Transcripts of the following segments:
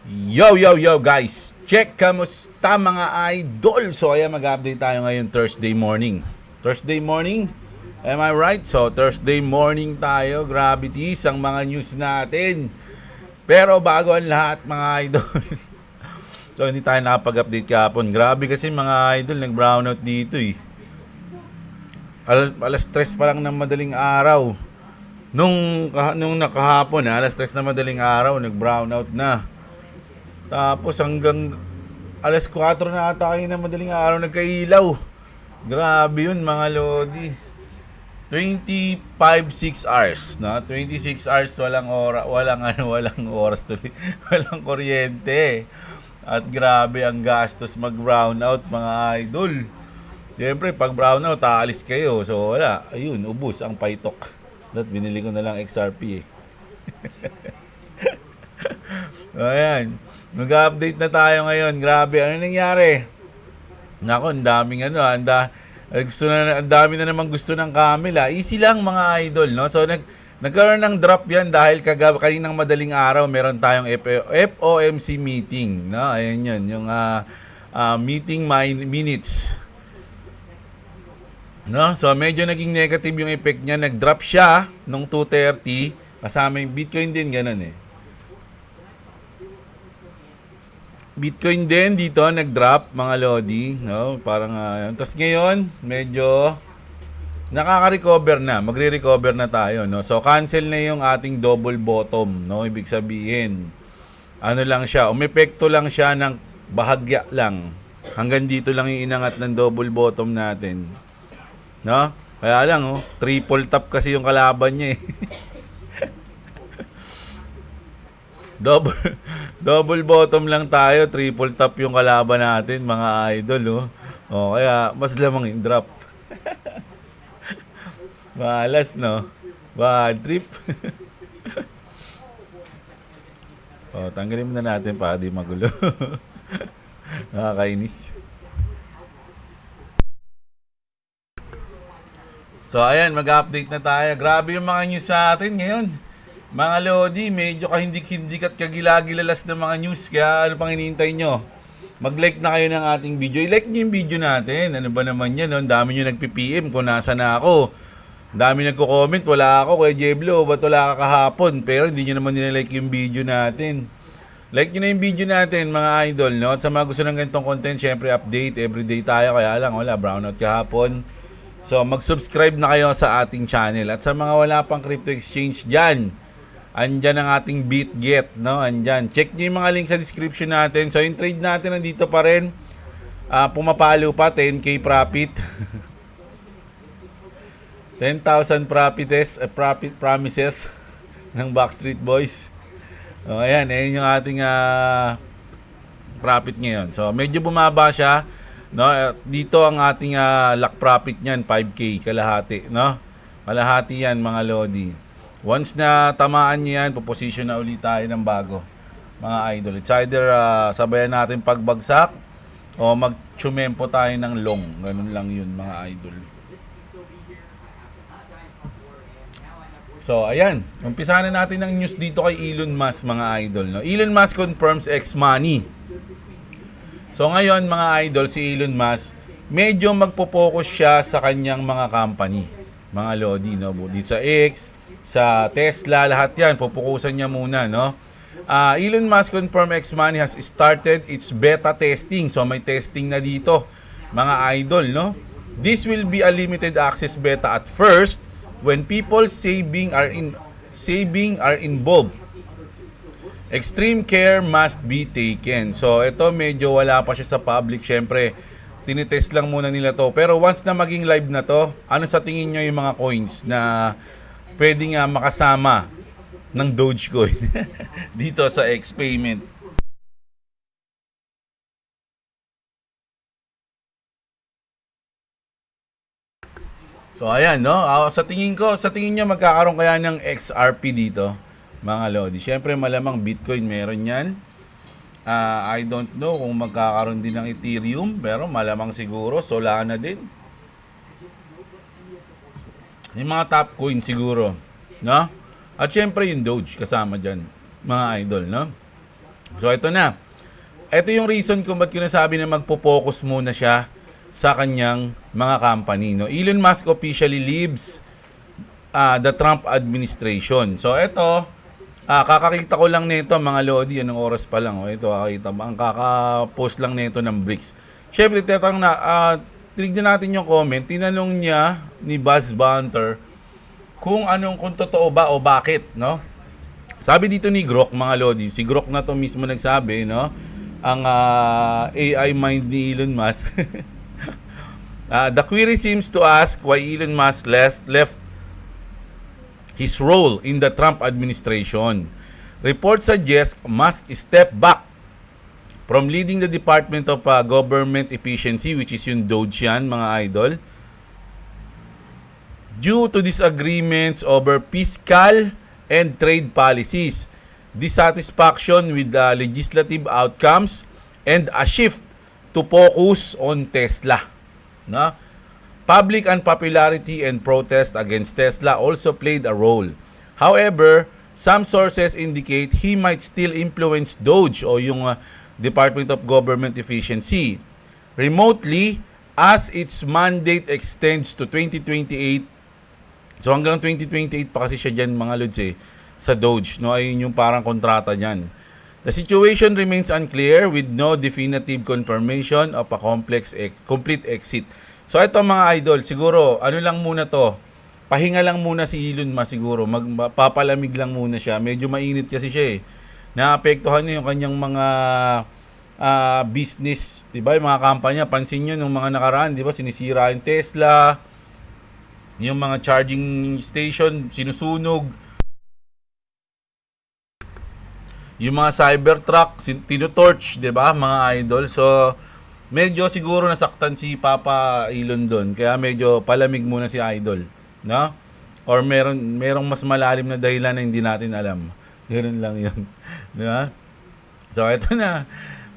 Yo guys! Check, kamusta mga idol? So ayan, mag-update tayo ngayon Thursday morning. Thursday morning? Am I right? So Thursday morning tayo, gravities ang mga news natin. Pero bago ang lahat mga idol. So hindi tayo nakapag-update kahapon. Grabe kasi mga idol, nag-brownout dito eh. Alas 3 pa lang ng madaling araw. Nung nakahapon, alas 3 na madaling araw, nag-brownout na. Tapos hanggang alas 4 na ata kayo na madaling araw nagkailaw. Grabe yun mga lodi. 25-6 hours, no? 26 hours walang oras tuloy. Walang kuryente. At grabe ang gastos mag-brownout mga idol. Siyempre pag brownout aalis kayo. So wala, ayun, ubos ang paitok. That binili ko na lang XRP eh. Ayan. Mag-update na tayo ngayon. Grabe, ano nangyari? Nako, ang daming ang dami na naman gusto ng Camila. Easy lang mga idol, no? So nagkaroon ng drop 'yan dahil kaninang madaling araw meron tayong FOMC meeting, no? Ayan 'yun, yung meeting minutes. No? So medyo naging negative yung effect niya. Nag-drop siya nung 2:30 kasama yung Bitcoin din ganun eh. Bitcoin din dito nag-drop mga lodi, no? Parang tapos ngayon medyo nakaka-recover na, magre-recover na tayo, no? So cancel na yung ating double bottom, no? Ibig sabihin ano lang siya, umepekto lang siya ng bahagya lang. Hanggang dito lang yung inangat ng double bottom natin. No? Kaya lang triple top kasi yung kalaban niya eh. Double bottom lang tayo, triple top yung kalaban natin, mga idol, kaya mas lamang yung drop. Malas, no? Bad trip. Tanggalin na natin para di magulo. Nakakainis. So, ayan, mag-update na tayo. Grabe yung mga news sa atin ngayon. Mga lodi, medyo hindi at kagilagilalas ng mga news. Kaya ano pang hinihintay nyo? Mag-like na kayo ng ating video. I-like nyo yung video natin. Ano ba naman yan? Ang dami nyo nagpi-PM kung nasa na ako. Ang dami nagko-comment. Wala ako, Kuya Jeblo. Ba't wala ka kahapon? Pero hindi nyo naman nila-like yung video natin. Like nyo na yung video natin mga idol. No? At sa mga gusto ng ganitong content, syempre update. Everyday tayo. Kaya lang, wala. Brownout kahapon. So, mag-subscribe na kayo sa ating channel. At sa mga wala pang crypto exchange dyan, andyan ang ating BitGet, no? Andyan. Check nyo yung mga link sa description natin. So, yung trade natin nandito pa rin. Pumapalo pa, 10K profit. 10,000 profit promises ng Backstreet Boys. Ayan, yung ating profit ngayon. So, medyo bumaba siya. No, dito ang ating lock profit niyan 5K kalahati, no? Kalahati yan mga lodi. Once na tamaan niyo yan, po-position na ulit tayo ng bago, mga idol. It's either sabayan natin pagbagsak o mag-tsumempo tayo ng long. Ganun lang yun, mga idol. So, ayan. Umpisa na natin ang news dito kay Elon Musk, mga idol. No? Elon Musk confirms X-Money. So, ngayon, mga idol, si Elon Musk, medyo magpo-focus siya sa kanyang mga company. Mga lodi, no? Dito sa X, sa Tesla, lahat yan, pupukusan niya muna, no? Elon Musk confirm X-Money has started its beta testing. So, may testing na dito, mga idol, no? This will be a limited access beta at first when people's saving are involved. Extreme care must be taken. So, ito medyo wala pa siya sa public. Siyempre, tinitest lang muna nila to. Pero once na maging live na to, ano sa tingin nyo yung mga coins na pwede nga makasama ng Dogecoin dito sa X-Payment? So, ayan, no? Sa tingin nyo magkakaroon kaya ng XRP dito, mga lodi? Siyempre, malamang Bitcoin meron yan. I don't know kung magkakaroon din ng Ethereum, pero malamang siguro Solana din. Yung mga top coin siguro, no? At syempre yung Doge kasama dyan, mga idol, no? So ito na. Ito yung reason kung ba't ko nasabi na magpo-focus muna siya sa kanyang mga company. No? Elon Musk officially leaves the Trump administration. So ito, kakakita ko lang nito mga Lodi, anong oras pa lang. Ito, kakita, ang kaka-post lang nito ng BRICS. Siyempre, tinignan natin yung comment. Tinanong niya ni Buzz Banter kung totoo ba o bakit, no? Sabi dito ni Grok, mga Lodi, si Grok na to mismo nagsabi, no? Ang AI mind ni Elon Musk. The query seems to ask why Elon Musk left his role in the Trump administration. Reports suggest Musk stepped back from leading the Department of Government Efficiency, which is yung DOGE yan, mga idol, due to disagreements over fiscal and trade policies, dissatisfaction with the legislative outcomes, and a shift to focus on Tesla. No? Public unpopularity and protest against Tesla also played a role. However, some sources indicate he might still influence DOGE o yung Department of Government Efficiency remotely as its mandate extends to 2028. So hanggang 2028 pa kasi siya dyan, mga lods sa DOGE, no? Ayun yung parang kontrata dyan. The situation remains unclear with no definitive confirmation of a complete exit. So ito mga idol, siguro ano lang muna to, pahinga lang muna si Elon Musk siguro, magpapalamig lang muna siya. Medyo mainit kasi siya Naapektuhan niya yung kanyang mga business, 'di ba? Yung mga kampanya, pansin niyo nung mga nakaraan, 'di ba? Sinisira yung Tesla, yung mga charging station sinusunog. Yung mga Cybertruck, tinutorch, 'di ba, mga idol? So, medyo siguro nasaktan si Papa Elon doon. Kaya medyo palamig muna si idol, no? Or merong mas malalim na dahilan na hindi natin alam. Ganoon lang 'yun, 'di ba? So, ito na.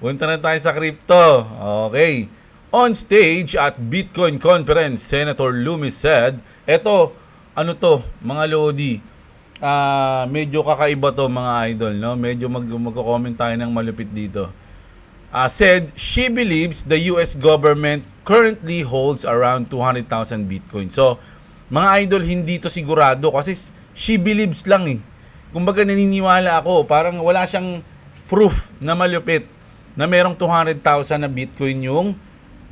Punta na tayo sa crypto. Okay. On stage at Bitcoin conference, Senator Loomis said, eto, ano to, mga Lodi, medyo kakaiba to mga idol, no? Medyo magko-comment tayo ng malupit dito. Said she believes the US government currently holds around 200,000 Bitcoin. So, mga idol, hindi to sigurado kasi she believes lang Kumbaga naniniwala ako, parang wala siyang proof na malupit na merong 200,000 na Bitcoin yung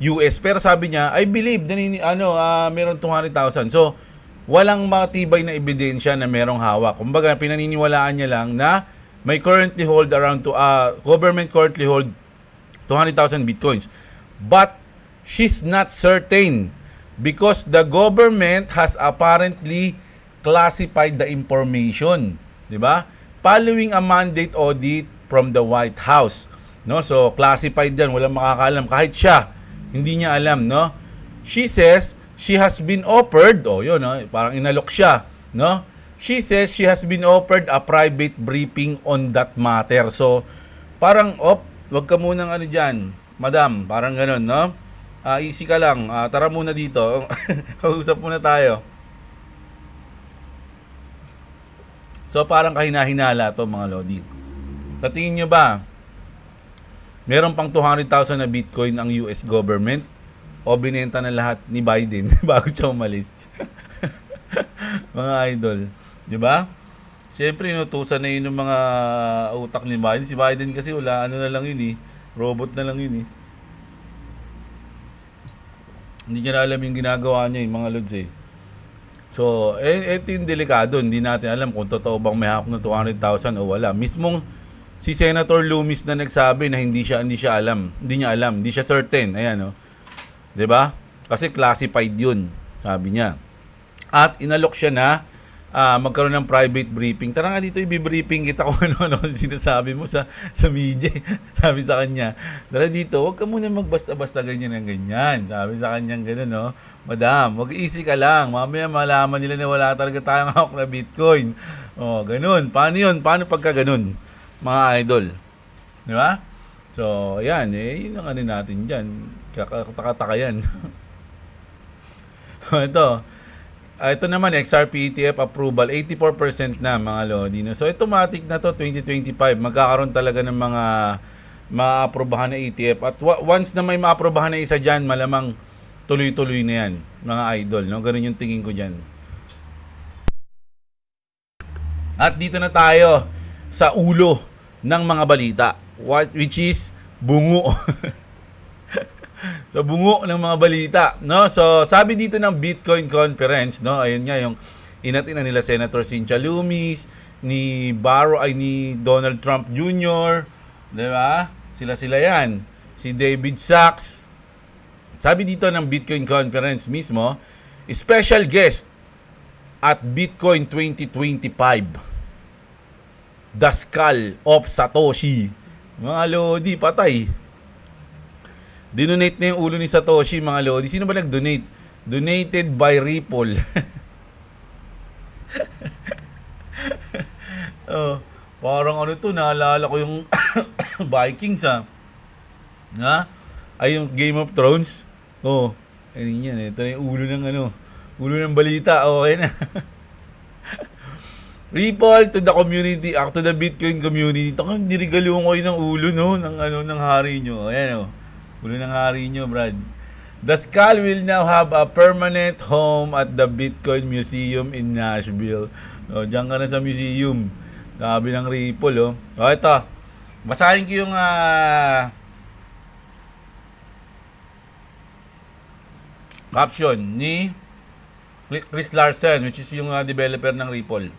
US. Pero sabi niya, I believe merong 200,000. So, walang matibay na ebidensya na merong hawak. Kumbaga, pinaniniwalaan niya lang na may currently hold government currently hold 200,000 Bitcoins. But she's not certain because the government has apparently classified the information, 'di ba? Following a mandate audit from the White House. No? So, classified yan. Walang makakaalam. Kahit siya, hindi niya alam, no? She says she has been offered, parang inalok siya, no? She says she has been offered a private briefing on that matter. So, parang, wag ka munang dyan, madam, parang ganun, no? Easy ka lang, tara muna dito. Kausap muna tayo. So, parang kahina-hinala to mga Lodi. Sa tingin nyo ba, meron pang 200,000 na Bitcoin ang US government o binenta na lahat ni Biden bago siya umalis? Mga idol, 'di ba? Siyempre inutusan na yun ng mga utak ni Biden. Si Biden kasi wala na lang yun robot na lang yun Hindi niya na alam yung ginagawa niya mga lods So, ito yung delikado. Hindi natin alam kung totoo bang may hawak na 200,000 o wala. Mismong si Senator Loomis na nagsabi na hindi niya alam, hindi siya certain. Ayan 'Di ba? Kasi classified 'yun, sabi niya. At inalok siya na magkaroon ng private briefing. Tara nga dito, i-briefing kita kung ano sinasabi mo sa media. Sabi sa kanya, tara dito, huwag ka muna magbasta-basta ganyan ng ganyan. Sabi sa kanya gano'n, no? Madam, mag-easy ka lang. Mamaya malaman nila na wala talaga tayong hawak na Bitcoin. Ganun. Paano yun? Paano pagka ganun? Mga idol. Di ba? So, ayan. Yun ang natin dyan. Kakataka yan. Ito. Ito naman, XRP ETF approval, 84% na mga lodi. No? So, automatic na to 2025. Magkakaroon talaga ng mga maaprobahan na ETF. At once na may maaprobahan na isa dyan, malamang tuloy-tuloy na yan, mga idol. No? Ganun yung tingin ko dyan. At dito na tayo sa ulo ng mga balita, which is bungo. So bungo ng mga balita, no? So sabi dito ng Bitcoin conference, no? Ayun nga yung inatin na nila Senator Cynthia Lummis, ni Donald Trump Jr., 'di ba? Sila 'yan. Si David Sachs. Sabi dito ng Bitcoin conference mismo, special guest at Bitcoin 2025. The Skull of Satoshi. Mga lodi, patay. Dinonate na yung ulo ni Satoshi, mga lodi. Sino ba nag-donate? Donated by Ripple. Parang ano to, naalala ko yung Vikings, ha? Ay, yung Game of Thrones. Ayun yan. Ito na yung ulo ng balita. Okay na. Ripple to the community, to the Bitcoin community. Ito kang nirigaluhan ko ng ulo, no? Ng hari nyo. Ayan, ulo ng hari nyo, Brad. The Skull will now have a permanent home at the Bitcoin Museum in Nashville. Diyan ka na sa museum. Sabi ng Ripple, ito. Basahin ko yung caption ni Chris Larsen, which is yung developer ng Ripple.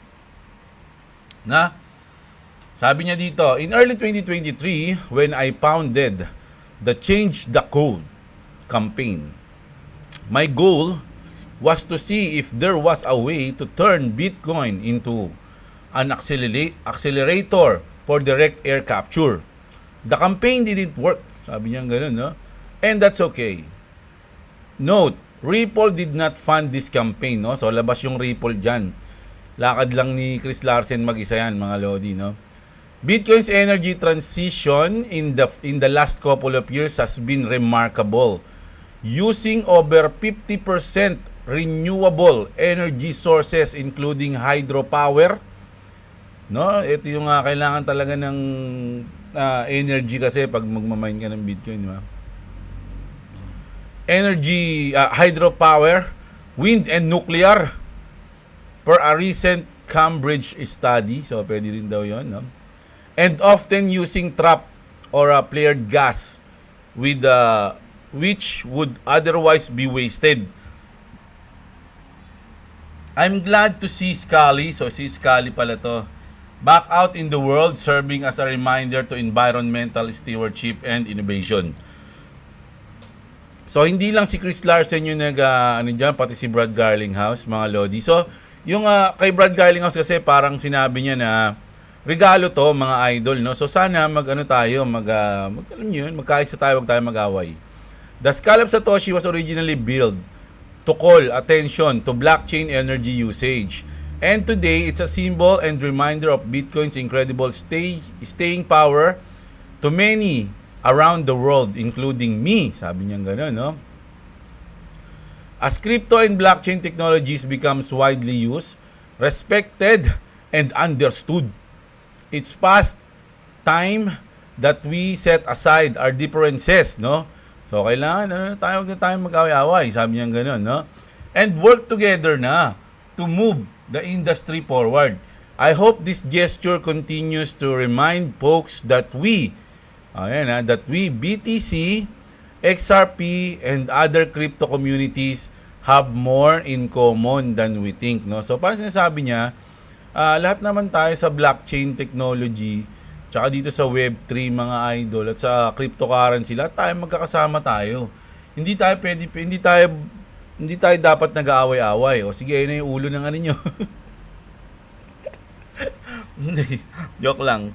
Sabi niya dito, in early 2023, when I founded the Change the Code campaign, my goal was to see if there was a way to turn Bitcoin into an accelerator for direct air capture. The campaign didn't work. Sabi niya ganun, no? And that's okay. Note, Ripple did not fund this campaign, no? So labas yung Ripple dyan. Lakad lang ni Chris Larsen mag-isa yan, mga lodi, no? Bitcoin's energy transition in the last couple of years has been remarkable. Using over 50% renewable energy sources including hydropower, no? Ito yung kailangan talaga ng energy kasi pag magmamine ka ng Bitcoin, di ba? Energy, hydropower, wind and nuclear per a recent Cambridge study. So pwede rin daw 'yon, no? And often using trap or flared gas with which would otherwise be wasted. I'm glad to see Scully, so si Scully pala to, back out in the world, serving as a reminder to environmental stewardship and innovation. So hindi lang si Chris Larsen yung dyan, pati si Brad Garlinghouse, mga lodi. So yung kay Brad Garlinghouse kasi parang sinabi niya na regalo to, mga idol, no? So sana alam niyo yun, magkaisa tayo, wag tayo mag-away. The Skull of Satoshi was originally built to call attention to blockchain energy usage. And today, it's a symbol and reminder of Bitcoin's incredible staying power to many around the world, including me. Sabi niya gano'n, no? As crypto and blockchain technologies becomes widely used, respected, and understood, it's past time that we set aside our differences, no? So, kailangan, huwag na tayo mag-away-away, sabi niya gano'n, no? And work together na to move the industry forward. I hope this gesture continues to remind folks that we, BTC, XRP, and other crypto communities have more in common than we think, no? So, parang sinasabi niya, lahat naman tayo sa blockchain technology, tsaka dito sa Web3, mga idol, at sa cryptocurrency, lahat tayo magkakasama tayo. Hindi tayo dapat nag-aaway-away. O sige, ayun na yung ulo ng ano nyo. Hindi, joke lang.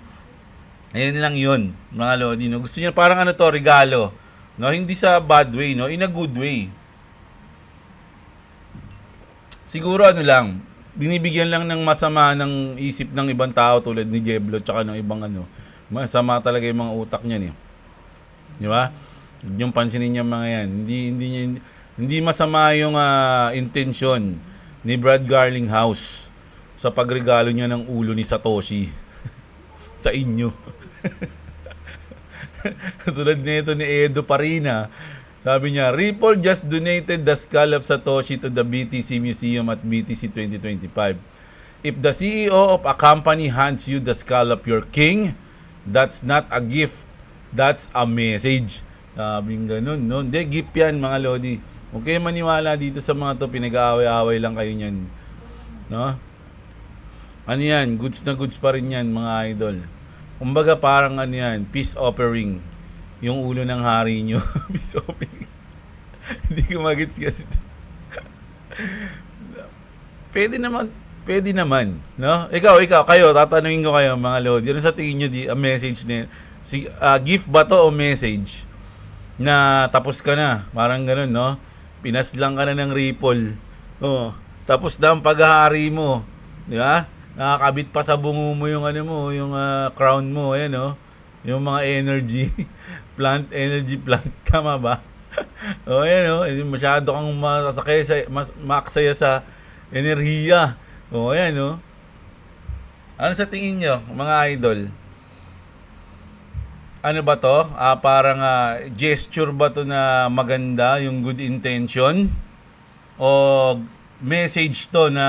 Ayun lang yun, mga lodi, no? Gusto niya parang regalo, no? Hindi sa bad way, no? In a good way. Siguro binibigyan lang ng masama ng isip ng ibang tao tulad ni Jeblo tsaka ng ibang masama talaga yung mga utak niyan, eh. Di ba? Yung pansinin niya mga yan. Hindi masama yung intensyon ni Brad Garlinghouse sa pagregalo niya ng ulo ni Satoshi sa inyo. Tulad nito ni Edo Parina, sabi niya, Ripple just donated the skull of Satoshi to the BTC Museum at BTC 2025. If the CEO of a company hands you the skull of your king, that's not a gift, that's a message. Sabing ganun, no? Hindi, gift yan mga lodi. Huwag kayo maniwala dito sa mga to, pinag-aaway-aaway lang kayo niyan. No? Ano yan? Goods na goods pa rin yan, mga idol. Kumbaga parang ano yan, peace offering. Yung ulo ng hari nyo. Peace offering. Hindi ko magets kasi. Pwede naman, no? Ikaw, kayo, tatanungin ko kayo, mga lodi. Ano sa tingin nyo, a message na, gift ba to o message? Na tapos ka na, parang ganun, no? Pinaslang ka na ng Ripple. Oh, tapos na ang paghahari mo. Di ba? Nakakabit pa sa bungo mo yung ano mo, yung crown mo, ayan, no? Yung mga energy energy plant, tama ba? O, ayan, no? Masyado kang maaksaya sa enerhiya. O, ayan, no? Ano sa tingin nyo, mga idol? Ano ba to? Parang gesture ba to na maganda, yung good intention? O message to na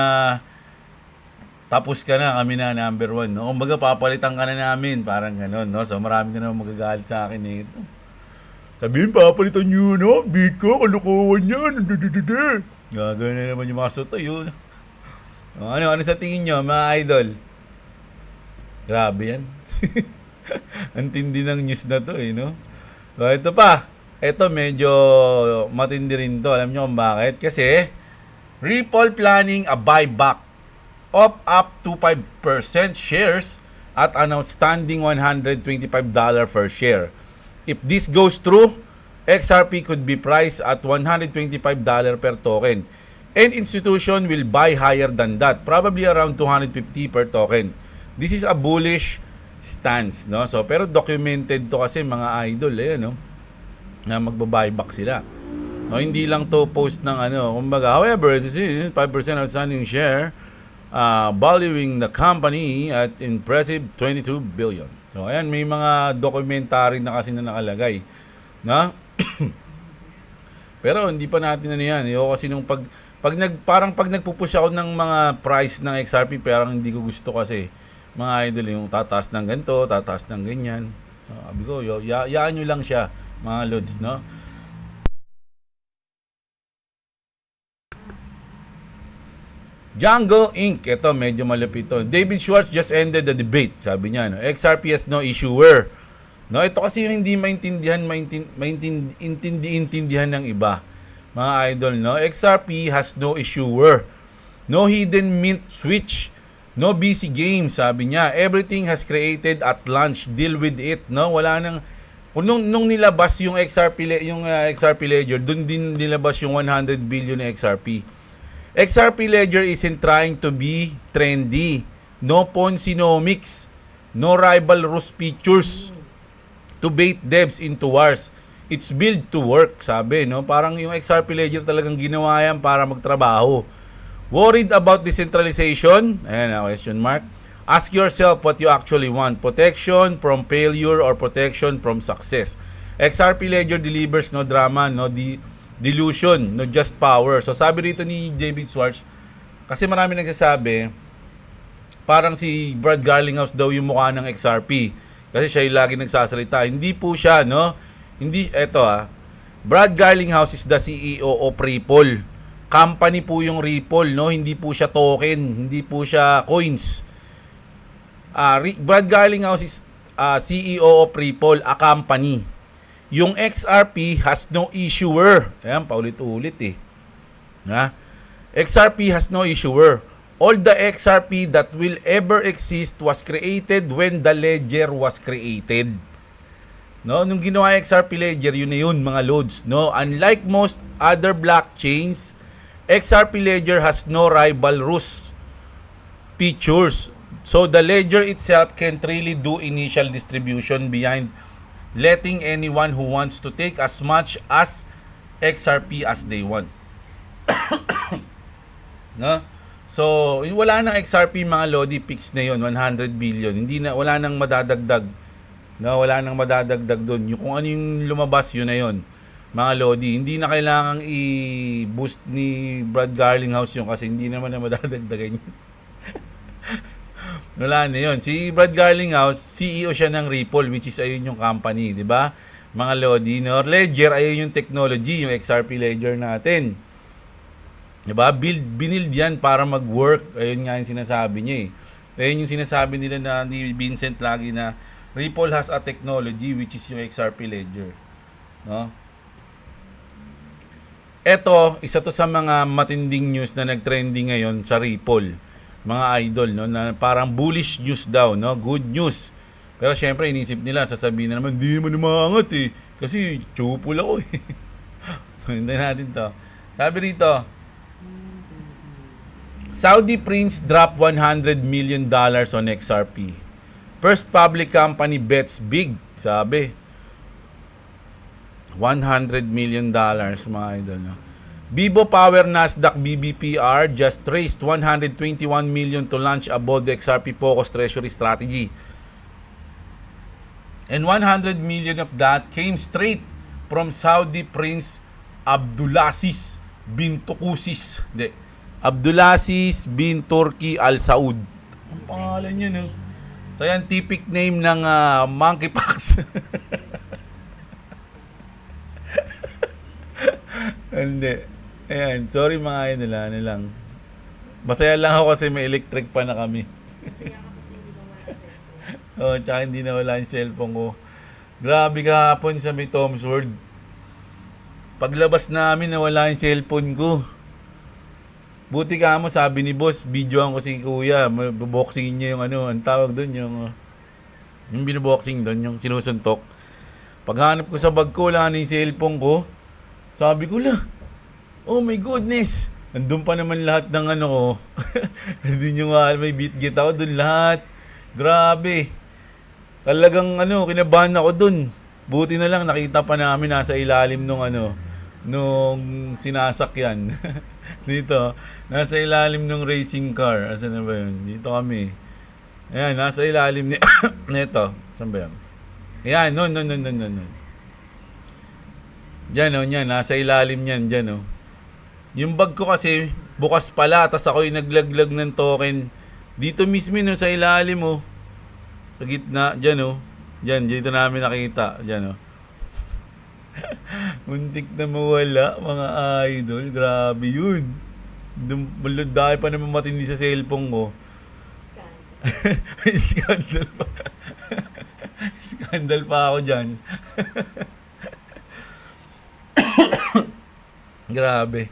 tapos ka na, kami na number 1, no? Kumbaga papalitan ka na namin, parang gano'n, no? So marami na naman magagalit sa akin ito. Sabihin, papalitan nyo, no? Beat ko, kalukuhan yan. Gagawin na naman yung mga soto yun. Ano sa tingin nyo, mga idol? Grabe yan. Ang tindi ng news na to, no? So, ito pa. Ito medyo matindi rin to. Alam nyo kung bakit? Kasi, Ripple planning a buyback of up to 5% shares at an outstanding $125 per share. If this goes through, XRP could be priced at $125 per token. And institution will buy higher than that, probably around $250 per token. This is a bullish stance, no? So pero documented to kasi mga idol, no? Na magba-buyback sila. No, hindi lang to post ng ano, kumbaga, however, 5% outstanding share, valuing the company at impressive 22 billion. So ayan, may mga documentary na kasi na nakalagay, no? Pero hindi pa natin ano yan. Kasi nung parang pag nagpupush ako ng mga price ng XRP, parang hindi ko gusto kasi mga idol, yung tataas ng ganito, tataas ng ganyan. Sabi ko, yaan nyo lang siya, mga lods, no? Django Inc. Ito, medyo malapit ito. David Schwartz just ended the debate. Sabi niya, no? XRP has no issuer. No, ito kasi yung hindi maintindihan ng iba. Mga idol, no? XRP has no issuer. No hidden mint switch. No busy game, sabi niya. Everything has created at launch. Deal with it, no? Wala nang nung nilabas yung XRP Ledger, doon din nilabas yung 100 billion na XRP. XRP Ledger isn't trying to be trendy. No Ponzinomics. No rival Rus features to bait devs into wars. It's built to work, sabi, no? Parang yung XRP Ledger talagang ginawa yan para magtrabaho. Worried about decentralization? Ayan, question mark. Ask yourself what you actually want. Protection from failure or protection from success. XRP Ledger delivers no drama, no delusion, no just power. So sabi rito ni David Schwartz, kasi marami nagsasabi, parang si Brad Garlinghouse daw yung mukha ng XRP. Kasi siya yung lagi nagsasalita. Hindi po siya, no? Hindi, eto Brad Garlinghouse is the CEO of Ripple. Company po yung Ripple, no? Hindi po siya token, hindi po siya coins. Brad Garlinghouse is CEO of Ripple, a company. Yung XRP has no issuer. Ayan, paulit-ulit XRP has no issuer. All the XRP that will ever exist was created when the ledger was created. No, nung ginawa XRP Ledger, yun na yun, mga loads, no? Unlike most other blockchains, XRP Ledger has no rival Rus features. So the ledger itself can't really do initial distribution behind letting anyone who wants to take as much as XRP as they want. No? So, wala nang XRP mga Lodi, fix na 'yon, 100 billion. Hindi na, wala nang madadagdag. No, wala nang madadagdag doon. Yung kung ano yung lumabas, yun na 'yon. Mga Lodi, hindi na kailangang i-boost ni Brad Garlinghouse yung kasi hindi naman na madadagdagan yun. Wala na yun. Si Brad Garlinghouse, CEO siya ng Ripple, which is ayun yung company, di ba? Mga Lodi, no? Ledger, ayun yung technology, yung XRP Ledger natin. Di ba? Binild yan para mag-work. Ayun nga yung sinasabi niya eh. Ayun yung sinasabi nila na ni Vincent lagi na Ripple has a technology which is yung XRP Ledger. No? Ito, isa to sa mga matinding news na nag-trending ngayon sa Ripple. Mga idol, no, na parang bullish news daw, no, good news. Pero syempre inisip nila, sasabihin na naman, hindi naman umangat eh, kasi chupul ako eh. So hintayin natin to. Sabi rito, Saudi prince drop $100 million on XRP. First public company bets big, sabi. $100 million, mga idol, no. Vivo Power Nasdaq BBPR just raised 121 million to launch a bold XRP focused treasury strategy. And 100 million of that came straight from Saudi Prince Abdulaziz bin Tukusis. Abdulaziz bin Turki Al Saud. Ang pangalan niya, no? Scientific name ng monkeypox. Hindi. Ayan, sorry mga nila, ano lang. Masaya lang ako kasi may electric pa na kami. Masaya ka kasi hindi nawala ang cellphone. Oh, tsaka hindi nawala yung cellphone ko. Grabe kahapon sa may Tom's World. Paglabas namin, nawala yung cellphone ko. Buti ka mo, sabi ni boss, videoan ko si kuya. Boxingin niya yung ano, ang tawag doon, yung binuboxing doon, yung sinusuntok. Paghanap ko sa bag ko, wala na yung cellphone ko. Sabi ko lang, oh my goodness! Andun pa naman lahat ng ano ko. Hindi nyo nga, may bitgit ako dun lahat. Grabe. Talagang ano, kinabahan ako dun. Buti na lang, nakita pa namin nasa ilalim nung ano, nung sinasakyan. Dito, nasa ilalim nung racing car. Asan na ba yun? Dito kami. Ayan, nasa ilalim nito. Saan ba yun? Ayan, no. Diyan, oh, yan. Nasa ilalim yan, dyan, oh. Yung bag ko kasi, bukas pala, tas ako'y naglaglag ng token. Dito mismo, no, sa ilalim, oh. Sa gitna, dyan, oh. Dyan, dito namin nakita. Dyan, oh. Muntik na mawala, mga idol. Grabe yun. Dahil pa naman matindi sa cellphone ko. Scandal pa. Scandal pa ako dyan. Grabe.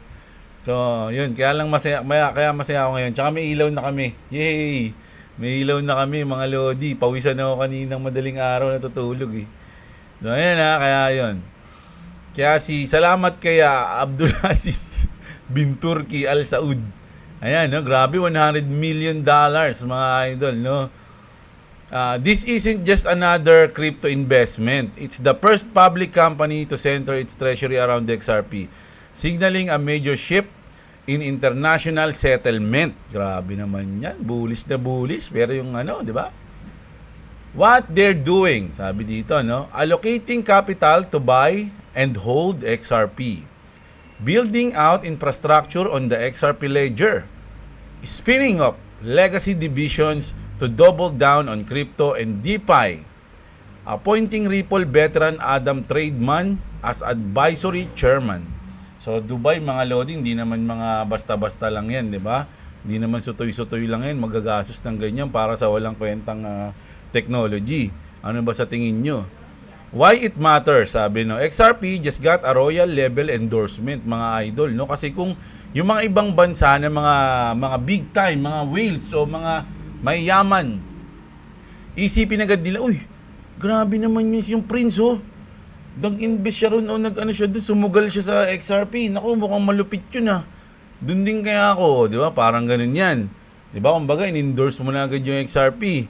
So, yun. Kaya lang masaya ako ngayon. Tsaka may ilaw na kami. Yay! May ilaw na kami, mga Lodi. Pawisan ako kaninang madaling araw natutulog eh. So, ayan ha. Kaya yun. Kaya salamat kaya Abdulaziz bin Turki Al Saud. Ayan, no? Grabe, $100 million, mga idol, no? This isn't just another crypto investment. It's the first public company to center its treasury around the XRP, signaling a major shift in international settlement. Grabe naman yan. Bullish na bullish. Pero yung ano, di ba? What they're doing, sabi dito, no? Allocating capital to buy and hold XRP. Building out infrastructure on the XRP ledger. Spinning up legacy divisions to double down on crypto and DeFi. Appointing Ripple veteran Adam Trademan as advisory chairman. So Dubai, mga Lodi, hindi naman mga basta-basta lang yan, di ba? Hindi naman sutoy-sutoy lang yan, magagastos ng ganyan para sa walang kwentang technology. Ano ba sa tingin nyo? Why it matters, sabi no, XRP just got a royal level endorsement, mga idol, no? Kasi kung yung mga ibang bansa na mga big time, mga whales o mga mayayaman, isipin agad nila, uy, grabe naman yung prince, oh. Nag-invest siya ron o nag-ano siya doon, sumugal siya sa XRP. Naku, mukhang malupit yun ah. Doon din kaya ako, di ba? Parang ganun yan. Di ba? Kumbaga, in-endorse mo na agad yung XRP.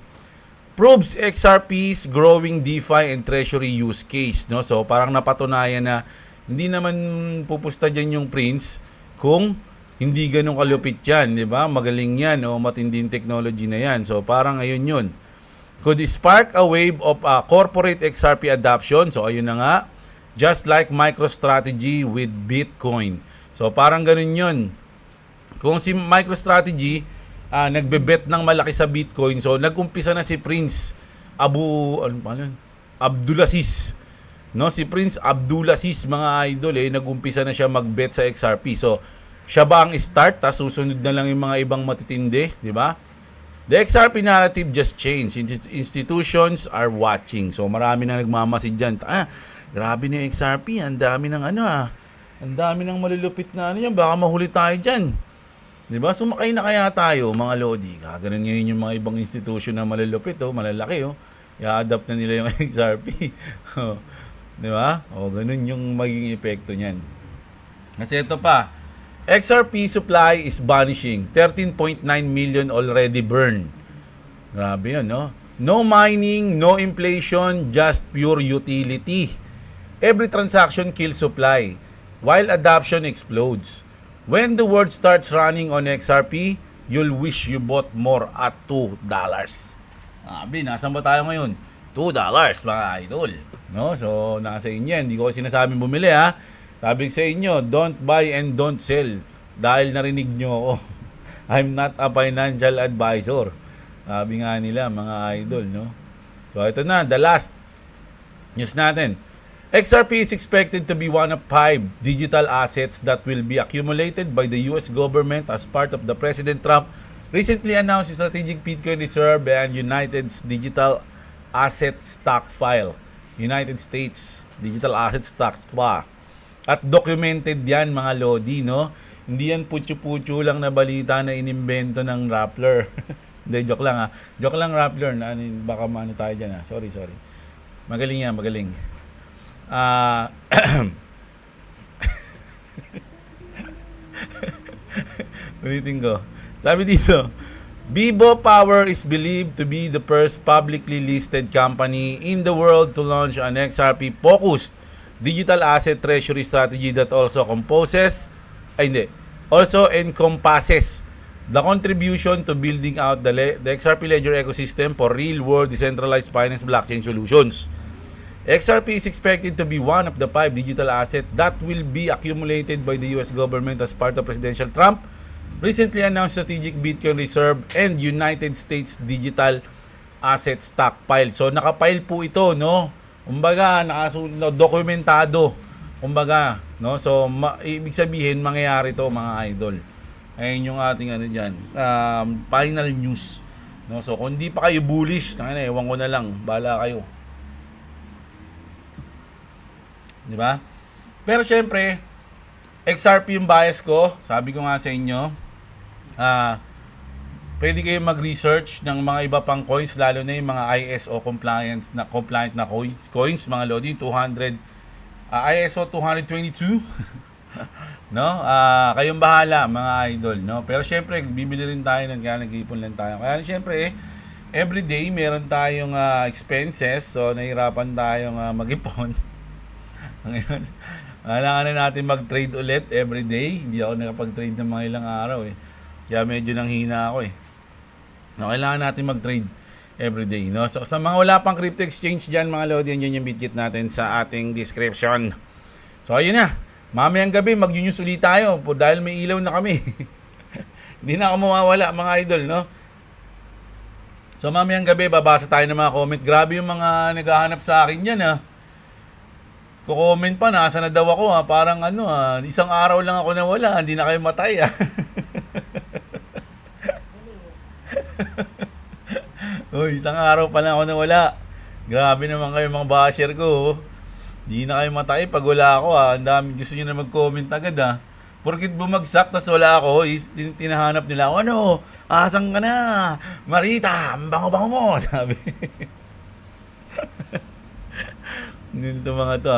Proves XRP's growing DeFi and treasury use case, no? So, parang napatunayan na hindi naman pupusta dyan yung prince kung hindi ganun kalupit yan, di ba? Magaling yan o matinding technology na yan. So parang ayun yun. Could spark a wave of corporate XRP adoption. So ayun na nga. Just like MicroStrategy with Bitcoin. So parang ganun yun. Kung si MicroStrategy nagbe-bet ng malaki sa Bitcoin, so nag-umpisa na si Prince Abdulaziz. No, si Prince Abdulaziz, mga idol, nag-umpisa na siya mag-bet sa XRP. So siya ba ang start, tas susunod na lang yung mga ibang matitindi, di ba? The XRP narrative just changed. Institutions are watching. So marami na nagmamasid dyan. Grabe na yung XRP, ang dami ng ang dami ng malulupit na yan, baka mahuli tayo dyan. Di ba? Sumakay na kaya tayo, mga Lodi. Ganun ngayon yung mga ibang institution na malulupit, malalaki, i-adapt na nila yung XRP. Di ba? Ganun yung magiging epekto niyan. Kasi ito pa, XRP supply is vanishing. 13.9 million already burned. Grabe yun, no? No mining, no inflation, just pure utility. Every transaction kills supply, while adoption explodes. When the world starts running on XRP, you'll wish you bought more at $2. Nasaan ba tayo ngayon? $2, mga idol. No? So, nasa inyo yan. Hindi ko sinasabing bumili, Sabi sa inyo, don't buy and don't sell. Dahil narinig nyo ako. I'm not a financial advisor. Sabi nga nila, mga idol, no? So, ito na, the last news natin. XRP is expected to be one of 5 digital assets that will be accumulated by the US government as part of the President Trump recently announced strategic Bitcoin reserve and United Digital Asset Stockpile. United States Digital Asset Stockpile. At documented yan, mga Lodi, no? Hindi yan putyo-putyo lang na balita na inimbento ng Rappler. Hindi, joke lang Joke lang, Rappler. Baka mano tayo dyan Sorry. Magaling yan, magaling. Ulitin ko. Sabi dito, Vivo Power is believed to be the first publicly listed company in the world to launch an XRP-focused digital asset treasury strategy that also encompasses the contribution to building out the XRP Ledger ecosystem for real-world decentralized finance blockchain solutions. XRP is expected to be one of the 5 digital assets that will be accumulated by the US government as part of Presidential Trump recently announced strategic Bitcoin reserve and United States Digital Asset Stockpile. So nakapile po ito, no? Kumbaga, dokumentado. Kumbaga, no? So ibig sabihin mangyayari to, mga idol. Ayun yung ating final news. No? So kung di pa kayo bullish, ewan ko na lang, bahala kayo. Di ba? Pero syempre, XRP yung bias ko. Sabi ko nga sa inyo, pwede kayo mag-research ng mga iba pang coins, lalo na yung mga ISO compliant na coins, mga Lodi, ISO 222. No? Kayong bahala, mga idol, no? Pero syempre, bibili rin tayo kaya nag-iipon lang tayo. Kaya syempre, everyday meron tayong expenses, so nahirapan tayong mag-ipon. Ngayon, kailangan na natin mag-trade ulit everyday. Hindi ako nakapag-trade ng mga ilang araw Kaya medyo nanghina ako No, kailangan natin mag-trade everyday, no? So sa mga wala pang crypto exchange diyan, mga Lodi, yan yung bitkit natin sa ating description. So ayun na. Mamayang gabi mag-news ulit tayo dahil may ilaw na kami. Hindi na ako mawawala, mga idol, no? So mamayang gabi babasa tayo ng mga comment. Grabe yung mga naghahanap sa akin diyan Ko-comment pa, nasa na daw ako parang isang araw lang ako nawala, hindi na kayo matay Uy, isang araw pa lang ako nawala. Grabe naman kayo mga basher ko Hindi na kayo matay pag wala ako Ang dami gusto nyo na mag-comment agad Porkit bumagsak tas wala ako, tinahanap nila ako, asang ka na, Marita, ang bango-bango mo, sabi. Nito mga to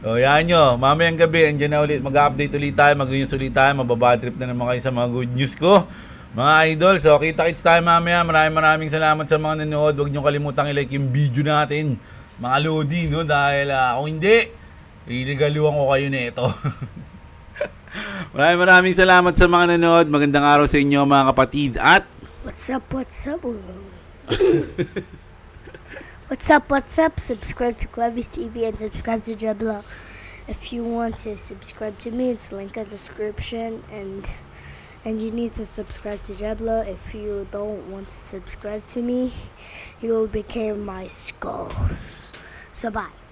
O yan nyo, mamayang gabi andyan na ulit, mag-update ulit tayo, mag-news ulit tayo, mababadtrip na naman kayo sa mga good news ko, mga idol. So kita-kits tayo mamaya. Maraming salamat sa mga nanood. Huwag nyo kalimutang i-like yung video natin, mga Lodi, no? Dahil kung hindi, iligaluhan ko kayo nito. Maraming salamat sa mga nanood. Magandang araw sa inyo mga kapatid. At What's up? What's up? Subscribe to Clevis TV and subscribe to Jeblo. If you want to subscribe to me, it's link in the description, and you need to subscribe to Jeblo. If you don't want to subscribe to me, you will become my skulls. So bye.